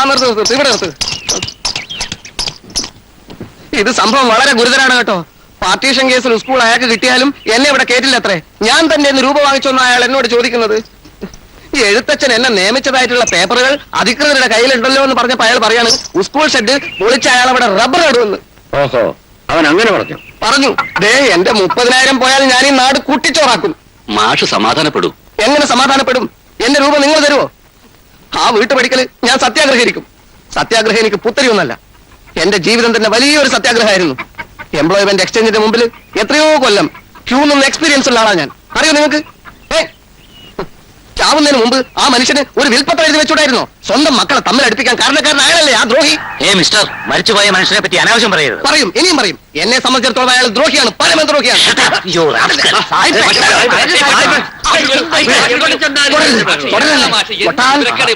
നിർത്ത് ഇവിടെ നിർത്ത്. ഇത് സംഭവം വളരെ ഗുരുതരാണ് കേട്ടോ. പാർട്ടീഷൻ കേസിൽ സ്കൂൾ അയാൾക്ക് കിട്ടിയാലും എന്നെ ഇവിടെ കേട്ടില്ല അത്രേ. ഞാൻ തന്നെ എന്ന് രൂപ വാങ്ങിച്ചോന്ന് അയാൾ എന്നോട് ചോദിക്കുന്നത്. ഈ എഴുത്തച്ഛൻ എന്നെ നിയമിച്ചതായിട്ടുള്ള പേപ്പറുകൾ അധികൃതരുടെ കയ്യിലുണ്ടല്ലോ എന്ന് പറഞ്ഞപ്പോ അയാൾ പറയാണ് സ്കൂൾ ഷെഡ് പൊളിച്ച് അയാൾ അവിടെ റബ്ബർ ഇടുമെന്ന്. ഓഹോ, അവൻ അങ്ങനെ പറഞ്ഞു. ദേ എന്റെ 30,000 പോയാൽ ഞാൻ ഈ നാട് കൂട്ടിച്ചോറാക്കും. മാഷ് സമാധാനപ്പെടും. എങ്ങനെ സമാധാനപ്പെടും? എന്റെ രൂപ നിങ്ങൾ തരുമോ? ആ വീട്ടുപടിക്കൽ ഞാൻ സത്യാഗ്രഹിക്കും. സത്യാഗ്രഹം എനിക്ക് പുത്തരിയൊന്നല്ല, എന്റെ ജീവിതം തന്നെ വലിയൊരു സത്യാഗ്രഹമായിരുന്നു. എംപ്ലോയ്മെന്റ് എക്സ്ചേഞ്ചിന്റെ മുമ്പിൽ എത്രയോ കൊല്ലം ക്യൂ നിന്ന് എക്സ്പീരിയൻസ് ഉള്ള ആളാ ഞാൻ. അറിയോ നിങ്ങൾക്ക്? ചാവുന്നതിന് മുമ്പ് ആ മനുഷ്യന് ഒരു വിൽപ്പത്രം എഴുതി വെച്ചൂടായിരുന്നോ? സ്വന്തം മക്കളെ തമ്മിൽ അടുപ്പിക്കാൻ കാരണക്കാരനായാലല്ലേ ആ ദ്രോഹി. മിസ്റ്റർ, മരിച്ചുപോയ മനുഷ്യനെ പറ്റി അനാവശ്യം പറയരുത്. പറയും, ഇനിയും പറയും. എന്നെ സംബന്ധിച്ചിടത്തോളം അയാൾ ദ്രോഹിയാണ്, പരമ ദ്രോഹിയാണ്.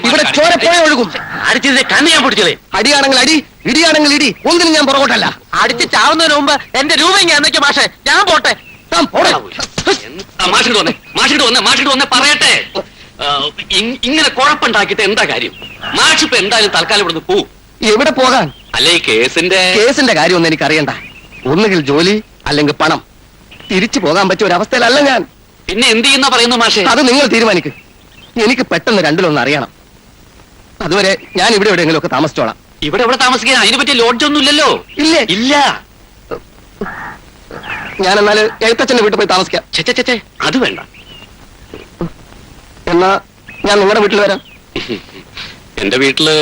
ഇവിടെ ചോരപ്പോഴേ ഒഴുകും. അടിച്ചതിന്റെ കണ്ണ് ഞാൻ പിടിച്ചത്. അടിയാണെങ്കിൽ അടി, ഇടിയാണെങ്കിൽ ഇടി, ഒന്നിനും ഞാൻ പുറകോട്ടല്ല. അടിച്ച് ചാവുന്നതിന് മുമ്പ് എന്റെ രൂപ എന്നൊക്കെ മാഷെ, ഞാൻ പോട്ടെ. മാഷിട്ട് വന്നേ പറയട്ടെ. ഇങ്ങനെ കുഴപ്പമുണ്ടാക്കിയിട്ട് എന്താ കാര്യം? മാഷിപ്പ് എന്തായാലും തൽക്കാലം ഇവിടുന്ന് പോവും. എവിടെ പോകാൻ? അല്ലെ ഈ കേസിന്റെ കാര്യമൊന്നും എനിക്ക് അറിയണ്ട. ഒന്നുകിൽ ജോലി അല്ലെങ്കിൽ പണം. തിരിച്ചു പോകാൻ പറ്റിയ ഒരു അവസ്ഥയിലല്ല ഞാൻ. പിന്നെ എന്ത് ചെയ്യുന്ന പറയുന്നു മാഷെ? അത് നിങ്ങൾ തീരുമാനിക്കും. എനിക്ക് പെട്ടെന്ന് രണ്ടിലൊന്നും അറിയണം. അതുവരെ ഞാൻ ഇവിടെ എവിടെയെങ്കിലും ഒക്കെ താമസിച്ചോളാം. ഇവിടെ താമസിക്കാൻ അതിനെ പറ്റിയ ലോഡ്ജൊന്നും ഇല്ലല്ലോ. ഇല്ലേ? ഇല്ല. ഞാൻ എന്നാല് എഴുത്തച്ഛന്റെ വീട്ടിൽ പോയി താമസിക്കാം. അത് വേണ്ട. എന്നാ ഞാൻ നിങ്ങളുടെ വീട്ടിൽ വരാം. എന്റെ വീട്ടില്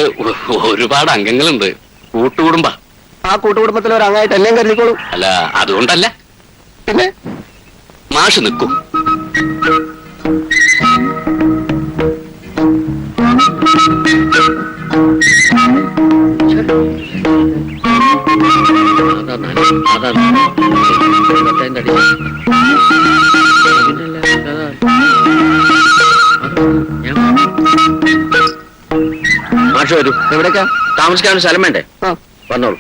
ഒരുപാട് അംഗങ്ങളുണ്ട്. കൂട്ടുകുടുംബ. ആ കൂട്ടുകുടുംബത്തിൽ ഒരു അംഗമായിട്ട് എന്നെയും കരുതിക്കോളൂ. അല്ല, അതുകൊണ്ടല്ല. പിന്നെ മാഷ് നിൽക്കും. മാഷ് വരൂ. എവിടേക്കാ? താമസിക്കാനും സ്ഥലം വേണ്ടേ? വന്നോളൂ.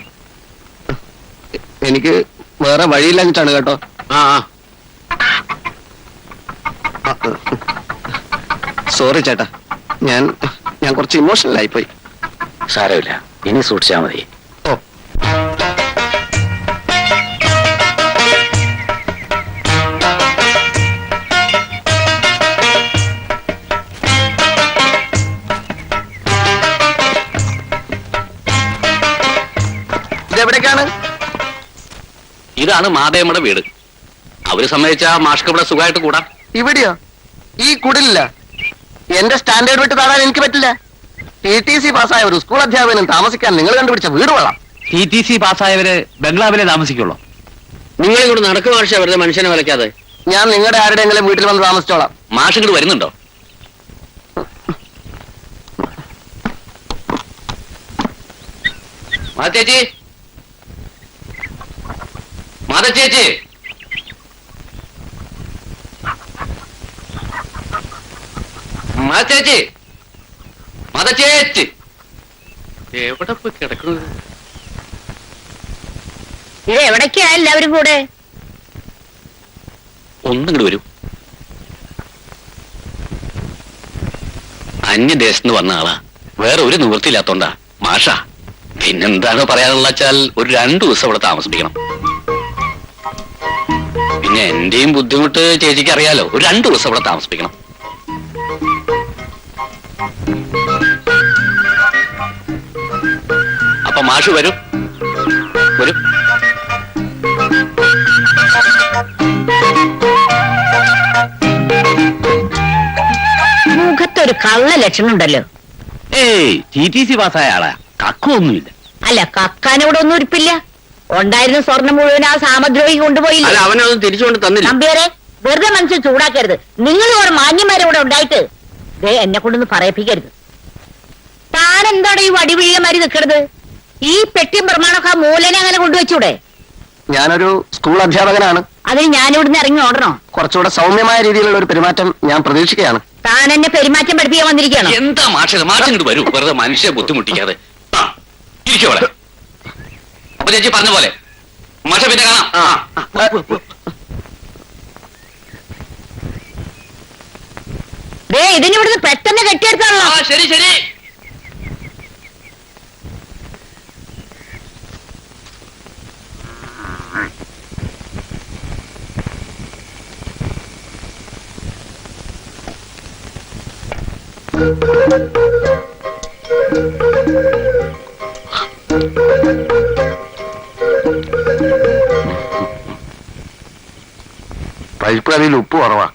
എനിക്ക് വേറെ വഴിയില്ലാഞ്ഞിട്ടാണ് കേട്ടോ. സോറി ചേട്ടാ, ഞാൻ കുറച്ച് ഇമോഷണൽ ആയിപ്പോയി. സാരമില്ല, ഇനി സൂക്ഷിച്ചാ മതി. ഓ, ഇതെവിടേക്കാണ്? ഇതാണ് മാതയമ്മയുടെ വീട്. അവര് സമ്മതിച്ച മാഷ്ക്ക് ഇവിടെ സുഖമായിട്ട് കൂടാം. ഇവിടെയോ? ഈ കുടിലില്ല. എന്റെ സ്റ്റാൻഡേർഡ് വിട്ട് താഴാൻ എനിക്ക് പറ്റില്ല. TTC പാസ്സായ ഒരു സ്കൂൾ അധ്യാപകനും താമസിക്കാൻ നിങ്ങൾ കണ്ടുപിടിച്ച വീട് കൊള്ളാം. TTC പാസ്സായവര് ബംഗ്ലാവിലെ താമസിക്കുള്ളൂ. നിങ്ങൾ ഇങ്ങോട്ട് നടക്കും മാഷ, വെറുതെ മനുഷ്യനെ വിലക്കാതെ. ഞാൻ നിങ്ങളുടെ ആരുടെയെങ്കിലും വീട്ടിൽ വന്ന് താമസിച്ചോളാം. മാഷ് ഇങ്ങോട്ട് വരുന്നുണ്ടോ? ചേച്ചി, ചേച്ചി, ചേച്ചി, ചേച്ചി, എവിടെ പോയി കിടക്കുന്നത്? ഇത് എവിടേക്കാ എല്ലാവരും കൂടെ? ഒന്നിങ്ങോട്ട് വരൂ. അന്യദേശത്ത് വന്ന ആളാ, വേറെ ഒരു നിവൃത്തിയില്ലാത്തോണ്ടാ. മാഷ, പിന്നെന്താണ് പറയാനുള്ള വെച്ചാൽ ഒരു 2 ദിവസം ഇവിടെ താമസിപ്പിക്കണം. പിന്നെ എന്റെയും ബുദ്ധിമുട്ട് ചേച്ചിക്ക് അറിയാലോ. ഒരു 2 ദിവസം ഇവിടെ താമസിപ്പിക്കണം. അപ്പൊ മാഷ് വരൂ. മുഖത്തൊരു കള്ള ലക്ഷണം ഉണ്ടല്ലോ. TTC പാസ്സായ ആളാ, കക്കൊന്നുമില്ല. അല്ല, കക്കാനിവിടെ ഒന്നും ഇരിപ്പില്ല. ഉണ്ടായിരുന്ന സ്വർണം മുഴുവൻ ആ സാമദ്രോഹി കൊണ്ടുപോയില്ല. അവനൊന്നും തിരിച്ചുകൊണ്ട് തന്നില്ല. നമ്പിയാരെ, വെറുതെ മനുഷ്യൻ ചൂടാക്കരുത്. നിങ്ങൾ ഒരു മാന്യന്മാരെ ഇവിടെ ഉണ്ടായിട്ട് എന്നെ കൊണ്ടൊന്ന് പറയിപ്പിക്കരുത്. താൻ എന്താണ് ഈ വടിവിഴിയമാരി നിൽക്കണത്? ഈ പെട്ടിയും പ്രമാണമൊക്കെ ആ മൂലനെ അങ്ങനെ കൊണ്ടുവച്ചൂടെ? ഞാനൊരു സ്കൂൾ അധ്യാപകനാണ്. അതിന് ഞാനിവിടുന്ന് ഇറങ്ങി ഓടണോ? കുറച്ചുകൂടെ സൗമ്യമായ രീതിയിലുള്ള ഒരു പെരുമാറ്റം ഞാൻ പ്രതീക്ഷിക്കുകയാണ്. താൻ എന്നെ പെരുമാറ്റം പഠിപ്പിക്കാൻ വന്നിരിക്കുകയാണ്. എന്താ മാഷിങ്ങോട്ട് വരൂ, വെറുതെ മനുഷ്യ ബുദ്ധിമുട്ടിക്കാതെ. ഇരിക്കോളെ. അപ്പൊ ചേച്ചി പറഞ്ഞ പോലെ മാഷ പിന്നെ കാണാം. ഇതിനിവിടുന്ന് പെട്ടെന്ന് കെട്ടിയെടുത്താണല്ലോ. ശരി. പരിപ്പ് കറിയിൽ ഉപ്പ് കുറവാ.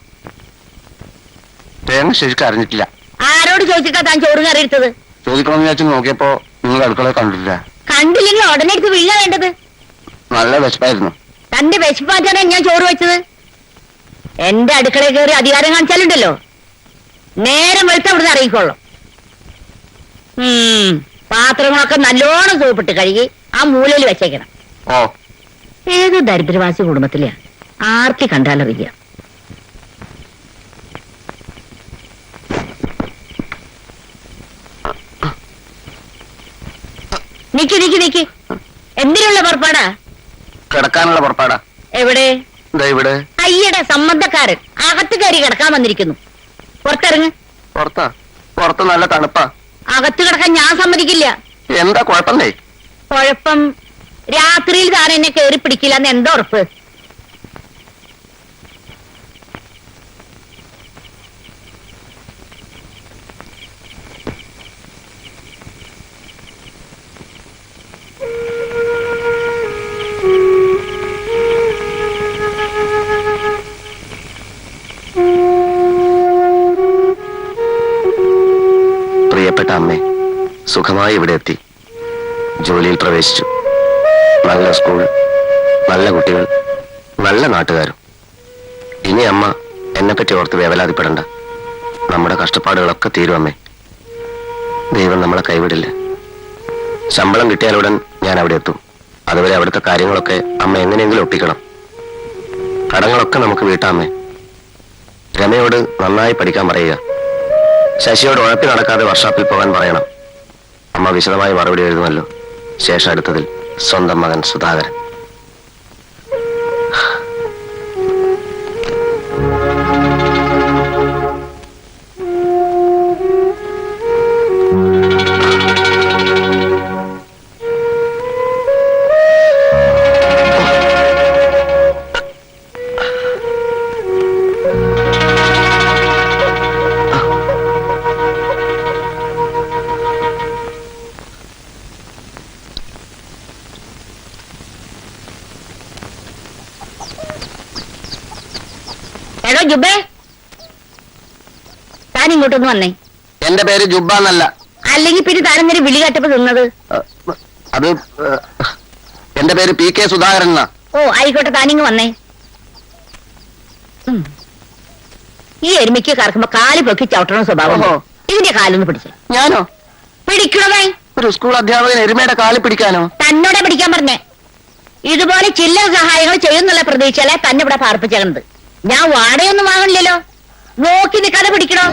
തേങ്ങ ശരിക്കും അറിഞ്ഞിട്ടില്ല. ആരോട് ചോദിച്ചിട്ടാ താൻ ചോറ് കറി എടുത്തത്? ചോദിക്കണമെന്ന് വിചാരിച്ചു നോക്കിയപ്പോ നിങ്ങൾ അടുക്കളയെ കണ്ടിട്ടില്ല. കണ്ടില്ലെങ്കിൽ ഉടനെ എടുത്ത് വിഴുങ്ങാൻ വേണ്ടത്. നല്ല വിശപ്പായിരുന്നു. തന്റെ വിശപ്പാറ്റാണ് ഞാൻ ചോറ് വെച്ചത്. എന്റെ അടുക്കളയിൽ കയറി അധികാരം കാണിച്ചാലുണ്ടല്ലോ, നേരം വെളുത്ത അവിടുന്ന് അറിയിക്കൊള്ളും. പാത്രങ്ങളൊക്കെ നല്ലോണം സോപ്പിട്ട് കഴുകി ആ മൂലയിൽ വെച്ചേക്കണം. ഓ, ഏതോ ദരിദ്രവാസി കുടുംബത്തിലെയാ, ആർത്തി കണ്ടാലറിയാം. നിക്ക് നിക്ക് നിക്ക്, എന്തിനുള്ള പുറപ്പാടാ? കിടക്കാനുള്ള പുറപ്പാടാ. എവിടെ? ഇവിടെ. അയ്യടെ സംബന്ധക്കാരൻ അകത്ത് കയറി കിടക്കാൻ വന്നിരിക്കുന്നു. പുറത്തിറങ്ങ്. പുറത്താ? പുറത്ത് നല്ല തണുപ്പാ. അകത്ത് കിടക്കാൻ ഞാൻ സമ്മതിക്കില്ല. എന്താ കുഴപ്പമേ? കുഴപ്പം രാത്രിയിൽ താൻ എന്നെ കയറി പിടിക്കില്ല എന്ന് എന്താ ഉറപ്പ്? പ്രിയപ്പെട്ട അമ്മേ, സുഖമായി ഇവിടെ എത്തി. ജോലിയിൽ പ്രവേശിച്ചു. നല്ല സ്കൂൾ, നല്ല കുട്ടികൾ, നല്ല നാട്ടുകാരും. ഇനി അമ്മ എന്നെപ്പറ്റി ഓർത്ത് വേവലാതിപ്പെടണ്ട. നമ്മുടെ കഷ്ടപ്പാടുകളൊക്കെ തീരും അമ്മേ. ദൈവം നമ്മളെ കൈവിടില്ല. ശമ്പളം കിട്ടിയാലുടൻ ഞാൻ അവിടെ എത്തും. അതുവരെ അവിടുത്തെ കാര്യങ്ങളൊക്കെ അമ്മ എങ്ങനെയെങ്കിലും ഒപ്പിക്കണം. കടങ്ങളൊക്കെ നമുക്ക് വീട്ടാമേ. രമയോട് നന്നായി പഠിക്കാൻ പറയുക. ശശിയോട് ഉഴപ്പി നടക്കാതെ വർക്ക്ഷോപ്പിൽ പോകാൻ പറയണം. അമ്മ വിശദമായി മറുപടി എഴുതുമല്ലോ. ശേഷം അടുത്തതിൽ സ്വന്തം മകൻ സുധാകരൻ. എടോ ജുബേ, താൻ ഇങ്ങോട്ടൊന്ന് വന്നേ. എന്റെ പേര് ജുബ്ബ എന്നല്ല. അല്ലെങ്കിൽ പിന്നെ താനെന്തിനു വിളി കേട്ടപ്പോ നിന്നത്? അത് എന്റെ പേര് PK സുധാകരൻ എന്നാ. ഓ ആയിക്കോട്ടെ, താനിങ് വന്നേ. ഈ എരുമയ്ക്ക് കറക്കുമ്പോ കാല് പൊക്കി ചവിട്ടണ സ്വഭാവം. ഓഹോ. ഇതിന്റെ കാലൊന്ന് പിടിച്ചേ. ഞാനോ? പിടിക്കണമേ. ഒരു സ്കൂൾ അധ്യാപകൻ എരുമയുടെ കാല് പിടിക്കാനോ? തന്നോടെ പിടിക്കാൻ പറഞ്ഞേ. ഇതുപോലെ ചില്ലറ സഹായങ്ങൾ ചെയ്യുന്നുള്ള പ്രതീക്ഷയല്ലേ തന്നെ ഇവിടെ പാർപ്പിച്ചത്. ഞാൻ വാടകയൊന്നും വാങ്ങണില്ലല്ലോ. നോക്കി നിൽക്കാതെ പിടിക്കണോ?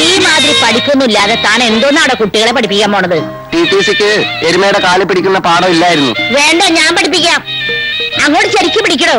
ഈ മാതിരി പഠിപ്പൊന്നുമില്ലാതെ താൻ എന്തോന്നാണ് കുട്ടികളെ പഠിപ്പിക്കാൻ പോണത്? TTCക്ക് എരുമയുടെ കാല് പിടിക്കുന്ന പാഠം ഇല്ലായിരുന്നു. വേണ്ട, ഞാൻ പഠിപ്പിക്കാം. അങ്ങോട്ട് ശരിക്കും പിടിക്കണോ?